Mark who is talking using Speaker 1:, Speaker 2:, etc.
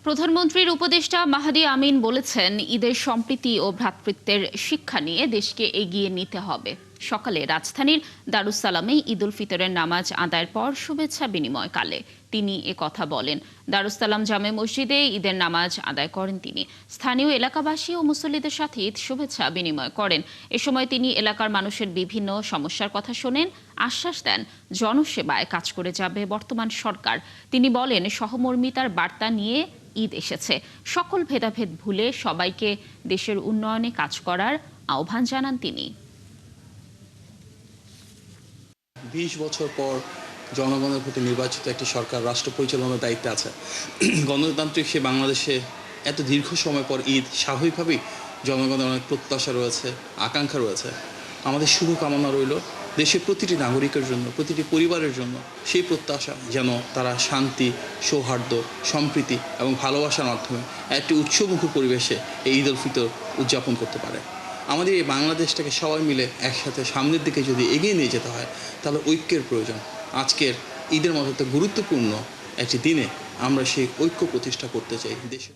Speaker 1: প্রধানমন্ত্রীর উপদেষ্টা মাহাদি আমিন বলেছেন, ঈদের সম্প্রীতি ও ভ্রাতৃত্বের শিক্ষা নিয়ে দেশকে এগিয়ে নিতে হবে। সকালে রাজধানীর দারুস সালামে ঈদ উল ফিতরের নামাজ আদায়ের পর শুভেচ্ছা বিনিময়কালে তিনি কথা বলেন। দারুস সালাম জামে মসজিদে ঈদের নামাজ আদায় করেন তিনি। স্থানীয় এলাকাবাসী ও মুসল্লিদের সাথে ঈদ শুভেচ্ছা বিনিময় করেন। এ সময় তিনি এলাকার মানুষের বিভিন্ন সমস্যার কথা শোনেন, আশ্বাস দেন জনসেবায় কাজ করে যাবে বর্তমান সরকার। তিনি বলেন, সহমর্মিতার বার্তা নিয়ে ঈদ এসেছে, সকল ভেদাভেদ ভুলে সবাইকে দেশের উন্নয়নে কাজ করার আহ্বান জানান তিনি।
Speaker 2: ২০ বছর পর জনগণের প্রতি নির্বাচিত একটি সরকার রাষ্ট্র পরিচালনার দায়িত্বে আছে। গণতান্ত্রিক সে বাংলাদেশে এত দীর্ঘ সময় পর ঈদ, স্বাভাবিকভাবেই জনগণের অনেক প্রত্যাশা রয়েছে, আকাঙ্ক্ষা রয়েছে। আমাদের শুভ কামনা রইল দেশের প্রতিটি নাগরিকের জন্য, প্রতিটি পরিবারের জন্য সেই প্রত্যাশা যেন তারা শান্তি, সৌহার্দ্য, সম্প্রীতি এবং ভালোবাসার মাধ্যমে একটি উৎসবমুখর পরিবেশে এই ঈদ উল ফিতর উদযাপন করতে পারে। আমাদের এই বাংলাদেশটাকে সবাই মিলে একসাথে সামনের দিকে যদি এগিয়ে নিয়ে যেতে হয়, তাহলে ঐক্যের প্রয়োজন। আজকের ঈদের মতো একটা গুরুত্বপূর্ণ একটি দিনে আমরা সেই ঐক্য প্রতিষ্ঠা করতে চাই দেশে।